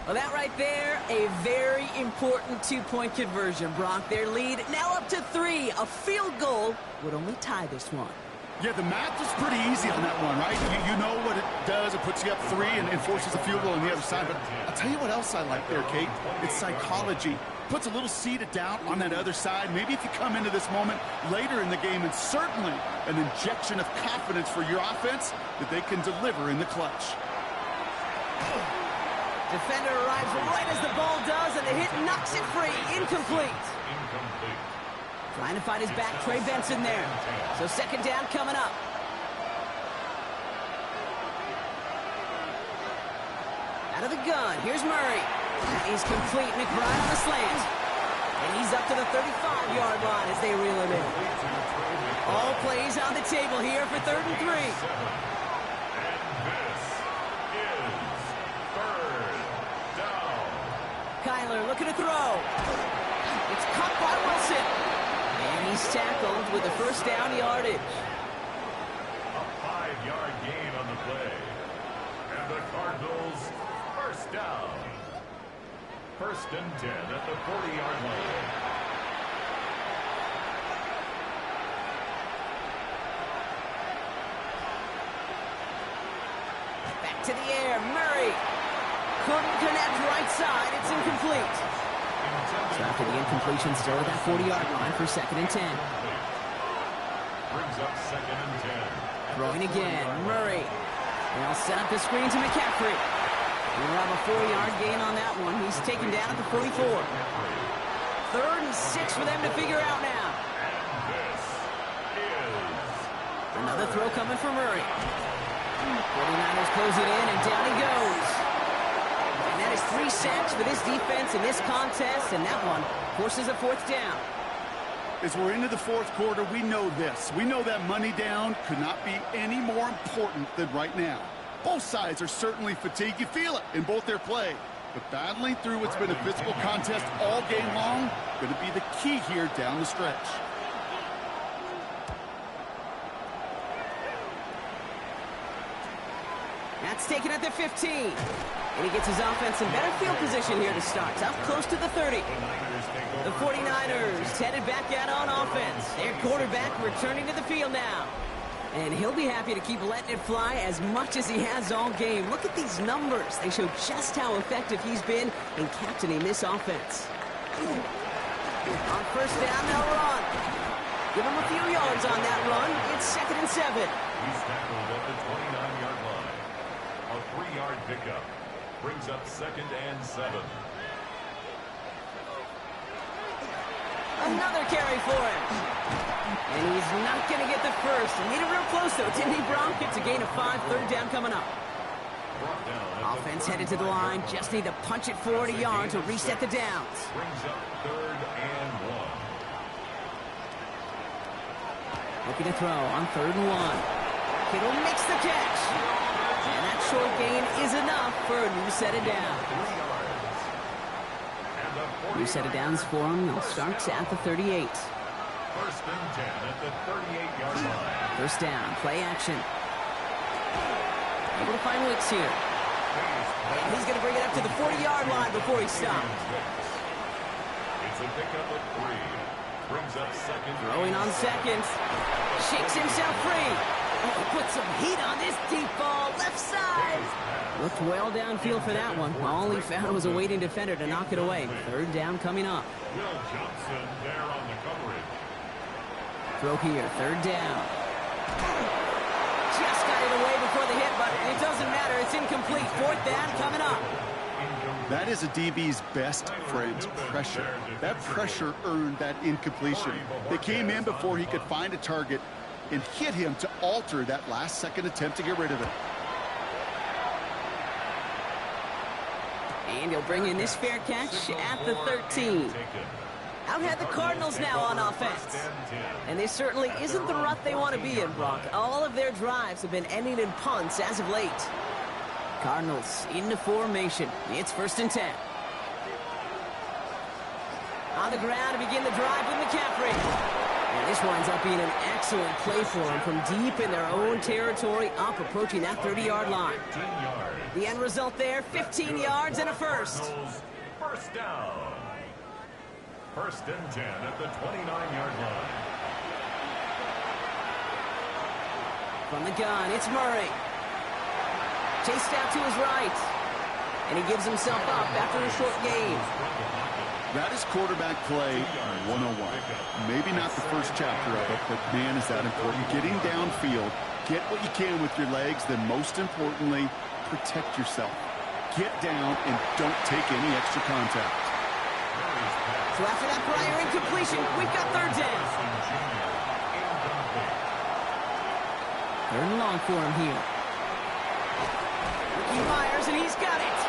Well, that right there, a very important 2-point conversion, Brock. Their lead now up to 3. A field goal would only tie this one. Yeah, the math is pretty easy on that one, right? You know what it does. It puts you up 3 and forces a field goal on the other side. But I'll tell you what else I like there, Kate. It's psychology. Puts a little seed of doubt on that other side. Maybe if you come into this moment later in the game, and certainly an injection of confidence for your offense that they can deliver in the clutch. Defender arrives right as the ball does, and the hit knocks it free. Incomplete. Trying to find his back, Trey Benson there. So 2nd down coming up. Out of the gun, here's Murray. He's complete, McBride on the slant. And he's up to the 35-yard line as they reel him in. All plays on the table here for 3rd and 3. Kyler looking to throw. It's caught by Wilson. And he's tackled with the first down yardage. A 5-yard gain on the play. And the Cardinals first down. 1st and 10 at the 40-yard line. Back to the air, Murray. Couldn't connect right side. It's incomplete. So after the incompletion, still at that 40-yard line for 2nd and 10. Brings up 2nd and 10. Throwing again, Murray. They'll set up the screen to McCaffrey. We'll have a 4-yard gain on that one. He's taken down at the 44. 3rd and 6 for them to figure out now. Another throw coming for Murray. 49ers close it in, and down he goes. And that is 3 sacks for this defense in this contest, and that one forces a 4th down. As we're into the 4th quarter, we know this. We know that money down could not be any more important than right now. Both sides are certainly fatigued. You feel it in both their play. But battling through what's been a physical contest all game long, going to be the key here down the stretch. That's taken at the 15. And he gets his offense in better field position here to start. Up close to the 30. The 49ers headed back out on offense. Their quarterback returning to the field now. And he'll be happy to keep letting it fly as much as he has all game. Look at these numbers. They show just how effective he's been in captaining this offense. On 1st down, they'll run. Give him a few yards on that run. It's 2nd and 7. He's tackled at the 29-yard line. A 3-yard pickup. Brings up 2nd and 7. Another carry for him. And he's not going to get the first. Made it real close, though, didn't he, Brown? Gets a gain of 5, 3rd down coming up. Offense headed to the line. Just need to punch it 40 yards to reset the downs. Brings up 3rd and 1. Looking to throw on 3rd and 1. Kittle makes the catch. And that short gain is enough for a new set of downs. New set of downs for him. They'll start at the 38. 1st and 10 at the 38-yard line. 1st down, play action. Able to find Wicks here. And he's going to bring it up to the 40-yard line before he stops. It's a pickup of 3. Brings up 2nd. Throwing on 2nd. Shakes himself free. Oh, put some heat on this deep ball. Left side. Looked well downfield for that one. All he found was a waiting defender to knock it away. 3rd down coming up. Will Johnson there on the coverage. Throw here, 3rd down. Just got it away before the hit, but it doesn't matter. It's incomplete. 4th down coming up. That is a DB's best friend, pressure. That pressure earned that incompletion. They came in before he could find a target and hit him to alter that last-second attempt to get rid of it. And he'll bring in this fair catch at the 13. Out had the Cardinals now on offense. And this certainly isn't the rut they want to be in, Brock. All of their drives have been ending in punts as of late. Cardinals into formation. It's 1st and 10. On the ground to begin the drive with McCaffrey. And this winds up being an excellent play for him from deep in their own territory, up approaching that 30-yard line. The end result there, 15 yards and a first. 1st down. 1st and 10 at the 29-yard line. From the gun, it's Murray. Chased out to his right. And he gives himself up after a short gain. That is quarterback play 101. Maybe not the first chapter of it, but man, is that important. Getting downfield, get what you can with your legs, then most importantly, protect yourself. Get down and don't take any extra contact. So after that prior incompletion, we've got 3rd down. 3rd and long for him here. He fires, and he's got it.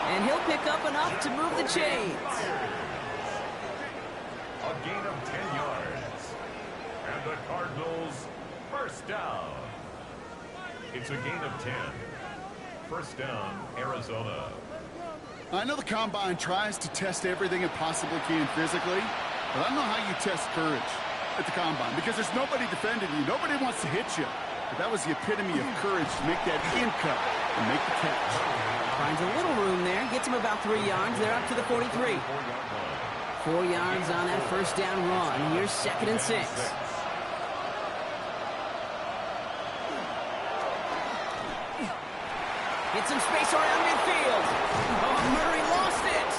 And he'll pick up enough to move the chains. A gain of 10 yards. And the Cardinals, 1st down. It's a gain of 10. 1st down, Arizona. I know the Combine tries to test everything it possibly can physically, but I don't know how you test courage at the Combine because there's nobody defending you. Nobody wants to hit you. But that was the epitome of courage to make that in cut and make the catch. Finds a little room there. Gets him about 3 yards. They're up to the 43. 4 yards on that 1st down run. Here's 2nd and 6. Get some space around midfield. Oh, Murray lost it.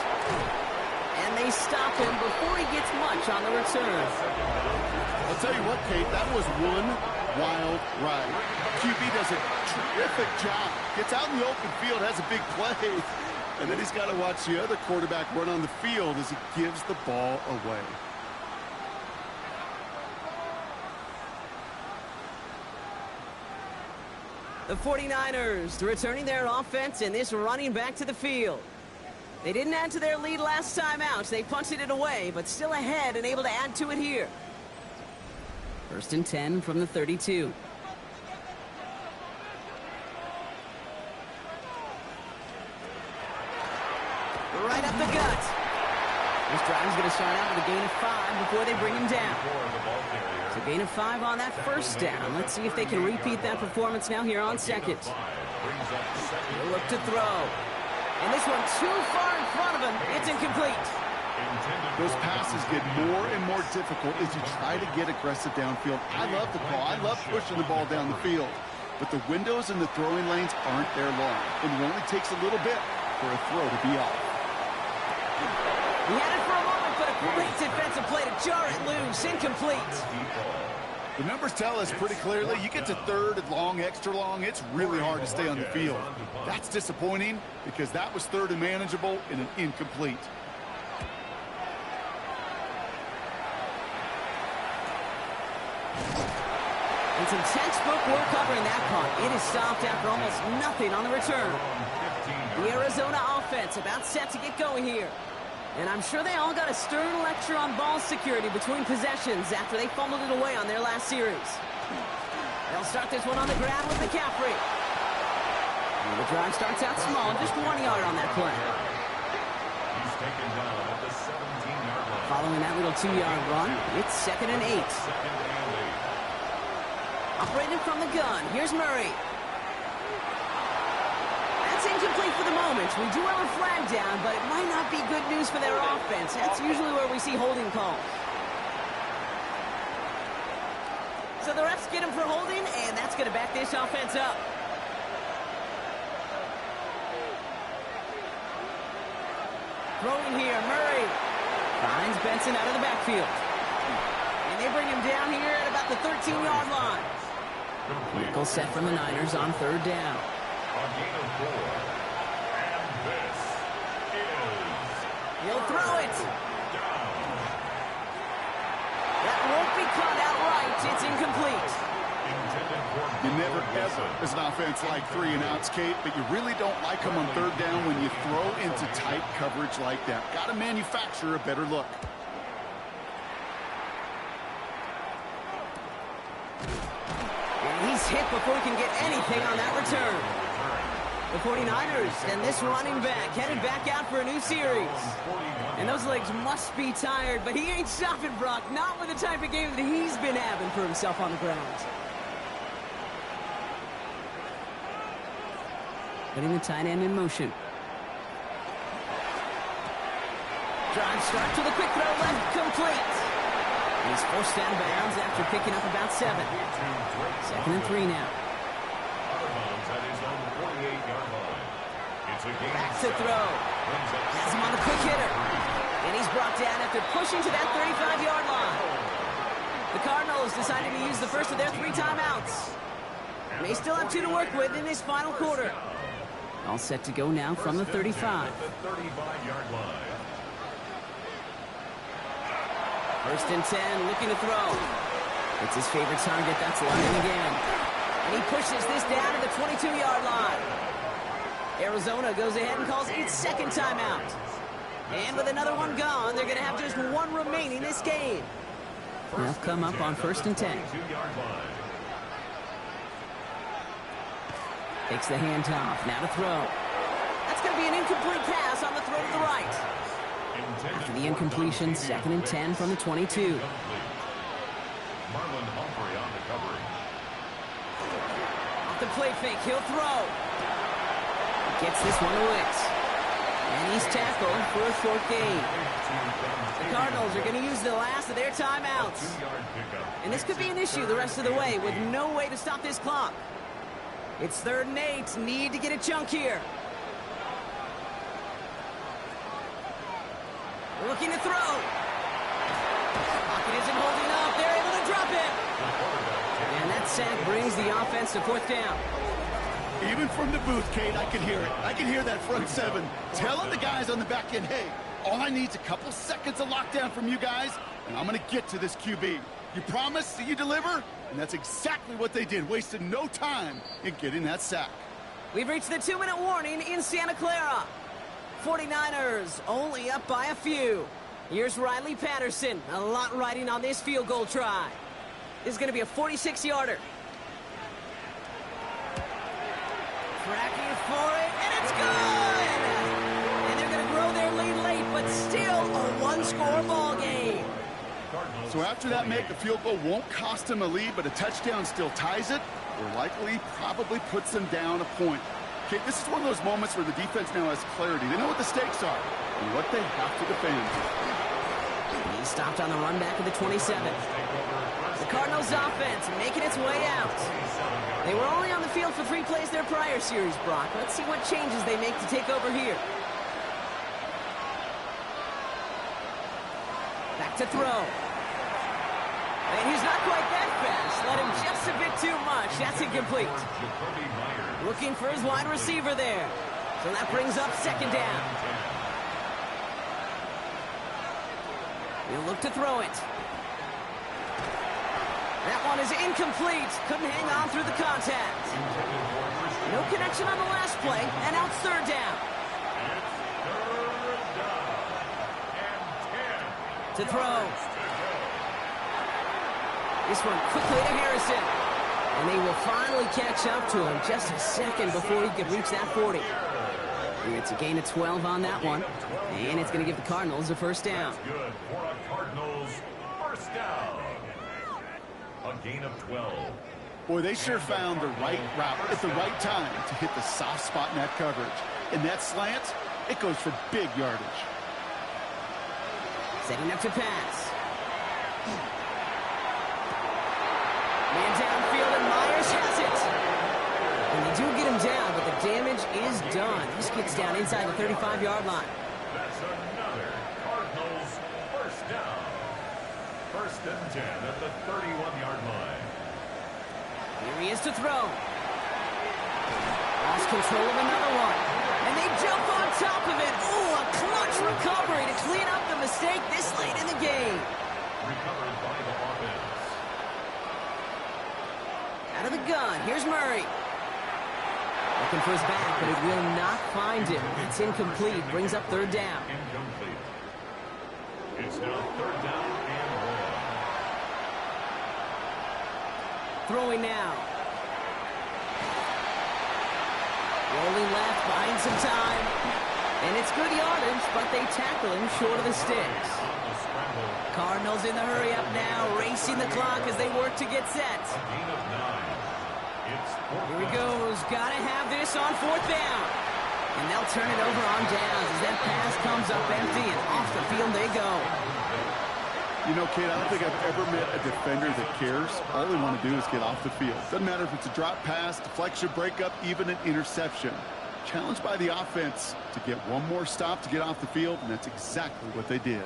And they stop him before he gets much on the return. I'll tell you what, Kate, that was one wild ride. QB does a terrific job. Gets out in the open field, has a big play, and then he's got to watch the other quarterback run on the field as he gives the ball away. The 49ers returning their offense and this running back to the field. They didn't add to their lead last time out. They punted it away, but still ahead and able to add to it here. 1st and 10 from the 32. Right up the gut. This drive is going to start out with a gain of 5 before they bring him down. It's a gain of 5 on that first down. Let's see if they can repeat that performance now here on second. He'll look to throw. And this one too far in front of him. It's incomplete. Those passes get more and more difficult as you try to get aggressive downfield. I love the call. I love pushing the ball down the field. But the windows in the throwing lanes aren't there long. And it only takes a little bit for a throw to be off. He had it for a moment, but a great defensive play to jar it loose. Incomplete. The numbers tell us pretty clearly, you get to 3rd and long, extra long, it's really hard to stay on the field. That's disappointing because that was 3rd and manageable and an incomplete. And some textbook work covering that punt. It is stopped after almost nothing on the return. The Arizona offense about set to get going here. And I'm sure they all got a stern lecture on ball security between possessions after they fumbled it away on their last series. They'll start this one on the ground with McCaffrey. And the drive starts out small, just 1 yard on that play. He's taken down at the 17-yard line. Following that little 2-yard run, it's 2nd and 8. Operating from the gun, here's Murray. That's incomplete for the moment. We do have a flag down, but it might not be good news for their offense. That's usually where we see holding calls. So the refs get him for holding, and that's going to back this offense up. Throwing here, Murray finds Benson out of the backfield. And they bring him down here at about the 13-yard line. Nickel set from the Niners on 3rd down. A gain of 4. And this is... He'll throw it. Down. That won't be caught outright. It's incomplete. Intended for... You never ever, as an offense, like 3 and outs, Kate, but you really don't like them on 3rd down when you throw into tight coverage like that. Got to manufacture a better look. He's hit before he can get anything on that return. The 49ers and this running back headed back out for a new series. And those legs must be tired, but he ain't stopping, Brock. Not with the type of game that he's been having for himself on the ground. Putting the tight end in motion. Drive starts with a quick throw left, complete. He's forced out of bounds after picking up about 7. 2nd and 3 now. Out of bounds at his own 48-yard line. It's a gain. Back to throw. Has him on the quick hitter. And he's brought down after pushing to that 35-yard line. The Cardinals decided to use the first of their 3 timeouts. They still have 2 to work with in this final quarter. All set to go now from the 35. The 35-yard line. 1st and 10, looking to throw. It's his favorite target. That's lying again. And he pushes this down to the 22-yard line. Arizona goes ahead and calls its 2nd timeout. And with another one gone, they're going to have just 1 remaining this game. They'll come up on 1st and 10. Takes the handoff. Now to throw. That's going to be an incomplete pass on the throw to the right. After the incompletion, 2nd and 10 from the 22. Marlon Humphrey on the coverage. Off the play fake, he'll throw. Gets this one to Wicks. And he's tackled for a 4th gain. The Cardinals are going to use the last of their timeouts. And this could be an issue the rest of the way with no way to stop this clock. It's 3rd and 8. Need to get a chunk here. Looking to throw. Pocket isn't holding up. They're able to drop it. And that sack brings the offense to 4th down. Even from the booth, Kate, I can hear it. I can hear that front 7 telling the guys on the back end, hey, all I need is a couple seconds of lockdown from you guys, and I'm going to get to this QB. You promise that you deliver? And that's exactly what they did, wasted no time in getting that sack. We've reached the 2-minute warning in Santa Clara. 49ers only up by a few. Here's Riley Patterson. A lot riding on this field goal try. This is going to be a 46-yarder. Tracking for it, and it's good! And they're going to grow their lead late, but still a one-score ball game. So after that make, a field goal won't cost them a lead, but a touchdown still ties it, or likely probably puts them down a point. Okay, this is one of those moments where the defense now has clarity. They know what the stakes are and what they have to defend. He stopped on the run back of the 27. The Cardinals offense making its way out. They were only on the field for 3 plays their prior series, Brock. Let's see what changes they make to take over here. Back to throw. And he's not quite that fast. Let him just a bit too much. That's incomplete. Looking for his wide receiver there. So that brings up 2nd down. He'll look to throw it. That one is incomplete. Couldn't hang on through the contact. No connection on the last play, and out 3rd down. To throw. This one quickly to Harrison. And they will finally catch up to him just a second before he could reach that 40. It's a gain of 12 on that one. And it's going to give the Cardinals a 1st down. Good for a Cardinals 1st down. A gain of 12. Boy, they sure found the right route at the right time to hit the soft spot in that coverage. And that slant, it goes for big yardage. Setting up to pass. Man downfield, and Myers has it. And they do get him down, but the damage is done. This gets down inside the 35-yard line. That's another Cardinals 1st down. 1st and 10 at the 31-yard line. Here he is to throw. Lost control of another one. And they jump on top of it. Ooh, a clutch recovery to clean up the mistake this late in the game. Recovered by the offense. Out of the gun, here's Murray. Looking for his back, but it will not find him. It's incomplete, brings up 3rd down. Incomplete. It's now 3rd down and 1. Throwing now. Rolling left, buying some time. And it's good yardage, but they tackle him short of the sticks. Cardinals in the hurry up now, racing the clock as they work to get set. A gain of 9. It's 4th Here he goes. Gotta have this on 4th down. And they'll turn it over on downs as that pass comes up empty and off the field they go. You know, Kate, I don't think I've ever met a defender that cares. All they want to do is get off the field. Doesn't matter if it's a drop pass, deflection, breakup, even an interception. Challenged by the offense to get one more stop to get off the field, and that's exactly what they did.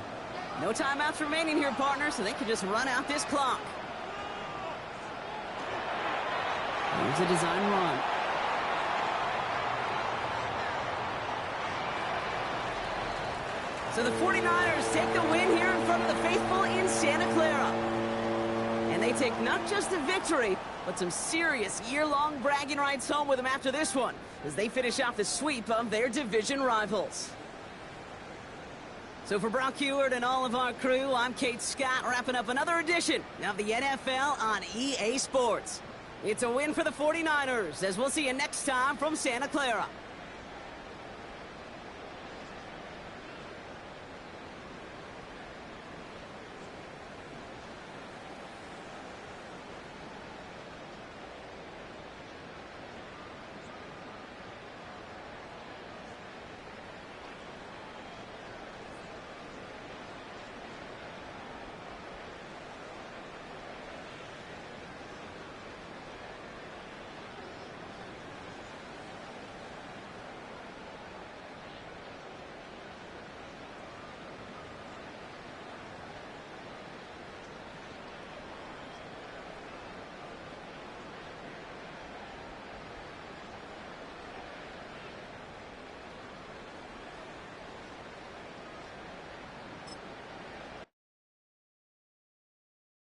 No timeouts remaining here, partner, so they can just run out this clock. Here's a design run. So the 49ers take the win here in front of the faithful in Santa Clara. And they take not just a victory, but some serious year-long bragging rights home with them after this one, as they finish off the sweep of their division rivals. So for Brock Heward and all of our crew, I'm Kate Scott, wrapping up another edition of the NFL on EA Sports. It's a win for the 49ers, as we'll see you next time from Santa Clara.